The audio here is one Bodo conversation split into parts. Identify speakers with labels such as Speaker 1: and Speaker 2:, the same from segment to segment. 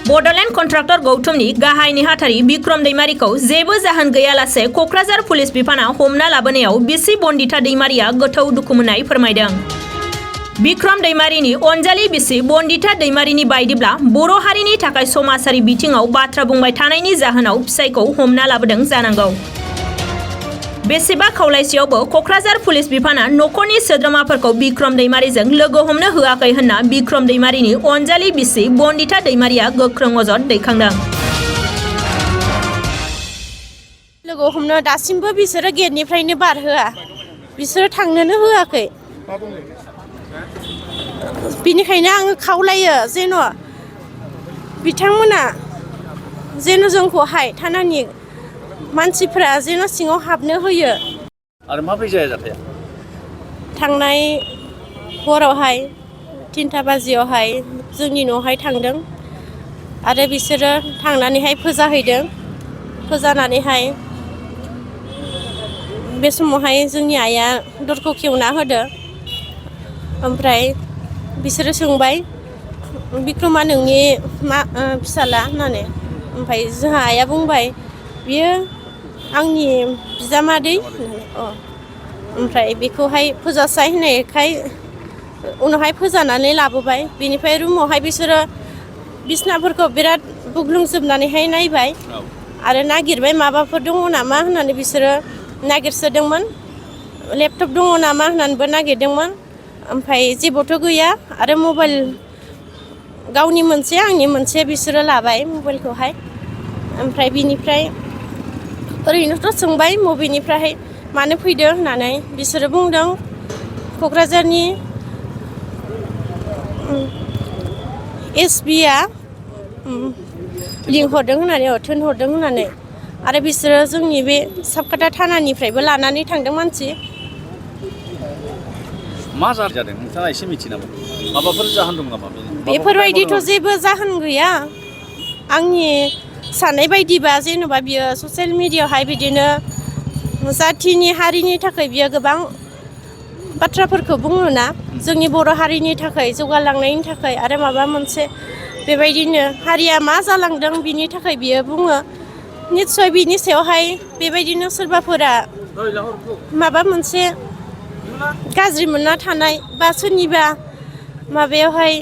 Speaker 1: बड'लेण्ड कन्ट्राक्टर गौतमनि गाहाय नेहाथारि बिक्रम दैमारिखौ जेबो जाहोन गैयालासे क'क्राझार पुलिस बिफाना हमना लाबोनायाव बिसि बन्दिता दैमारिया गोथौ दुखु मोननाय फोरमायदों। बिक्रम दैमारिनि अनजालि बिसि बन्दिता दैमारिनि बायदिब्ला बर' हारिनि थाखाय समाजारि बिथिङाव बाथ्रा बुंबाय थानायनि जाहोनाव फिसायखौ हमना लाबोदों जानांगौ। बेसेबा खावलायसेयावबो क'क्राझार पुलिस बिफाना नखरनि सोद्रोमाफोरखौ बिक्रम दैमारिजों लोगो हमनो होआखै होनना बिक्रम दैमारिनि अनजालि बिसि बन्दिता दैमारिया गोख्रों अजद दैखांदों।
Speaker 2: लोगो हमनो दासिमबो बिसोरो गेटनिफ्रायनो बारहोआ, बिसोरो थांनोनो होआखै। बिनिखायनो आङो खावलायो जेन' बिथांमोना जेन' जोंखौहाय थानानि मानसिफ्रा जेन' सिङाव हाबनो होयो।
Speaker 3: आरो माब्रै जाया जाथाया?
Speaker 2: थांनाय हरावहाय 3टा बाजियावहाय जोंनि न'आवहाय थांदों आरो बिसोरो थांनानैहाय फोजाहैदों। फोजानानैहाय बे समावहाय जोंनि आइया दरखौ खेवना होदो। ओमफ्राय बिसोरो सोंबाय बिक्रमा नोंनि फिसाला होननानै। ओमफ्राय जोंहा आइया बुंबाय बियो आंनि बिजामादै होननानै। ओमफ्राय बेखौहाय फोजासाय होननायखाय उनावहाय फोजानानै लाबोबाय। बेनिफ्राय रुमावहाय बिसोरो बिसनाफोरखौ बिराद बुग्लुंजोबनानैहाय नायबाय आरो नागिरबाय माबाफोर दङ नामा होननानै बिसोरो नागिरसोदोंमोन। लेपटप दङ नामा होननानैबो नागिरदोंमोन। ओमफ्राय जेबोथ' गैया आरो मबाइल गावनि मोनसे आंनि मोनसे बिसोरो लाबाय मबाइलखौहाय। ओमफ्राय बिनिफ्राय ओरैनोथ' सोंबाय मबेनिफ्राय मानो फैदों होननानै। बिसोरो बुंदों क'क्राझारनि एसपिआ लिंहरदों होननानै थिनहरदों होननानै। आरो बिसोरो जोंनि बे साबखाथा थानानिफ्रायबो लानानै थांदों मानसि।
Speaker 3: मा जादों नोंथाङा एसे मिथियो नामा? माबाफोर जाहोन दं नामा?
Speaker 2: बेफोरबायदिथ' जेबो जाहोन गैया। आंनि साननाय बायदिबा जेन'बा बियो ससियेल मिडियायावहाय बिदिनो जाथिनि हारिनि थाखाय बियो गोबां बाथ्राफोरखौ बुङोना, जोंनि बर' हारिनि थाखाय जौगालांनायनि थाखाय आरो माबा मोनसे बेबायदिनो हारिया मा जालांदों बिनि थाखाय बियो बुङो। निस्सय बिनि सायावहाय बेबायदिनो सोरबाफोरा माबा मोनसे गाज्रि मोनना थानाय बा सोरनिबा माबायावहाय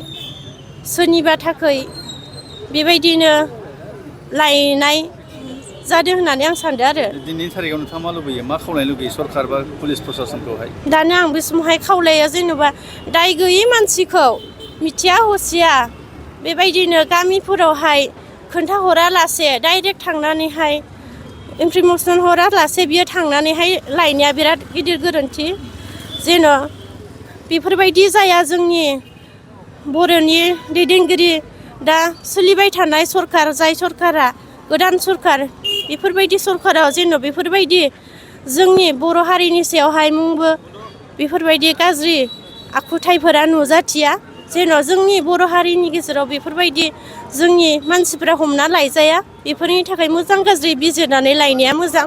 Speaker 2: सोरनिबा थाखाय बेबायदिनो लायनाय जादों होननानै आं सानदों आरो।
Speaker 3: दिनैनि थारिखआव नोंथाङा मा लुबैयो, मा खावलायनो लुबैयो सरकार बा पुलिस प्रसासनखौहाय?
Speaker 2: दानो आं बे समावहाय खावलायो जेन'बा दाय गैयै मानसिखौ मिथिया हसिया बेबायदिनो गामिफोरावहाय खोन्थाहरालासे डाइरेक्ट थांनानैहाय इनफरमेसन हरालासे बियो थांनानैहाय लायनाया बिराद गिदिर गोरोन्थि। जेन' बेफोरबायदि जाया। जोंनि बर'नि दैदेनगिरि दा सोलिबाय थानाय सरकार, जाय सरकारा गोदान सरकार, बेफोरबायदि सरकाराव जेन' बेफोरबायदि जोंनि बर' हारिनि सायावहाय मुंबो बेफोरबायदि गाज्रि आखुथायफोरा नुजाथिया। जेन' जोंनि बर' हारिनि गेजेराव बेफोरबायदि जोंनि मानसिफोरा हमना लायजाया। बेफोरनि थाखाय मोजां गाज्रि बिजिरनानै लायनाया मोजां।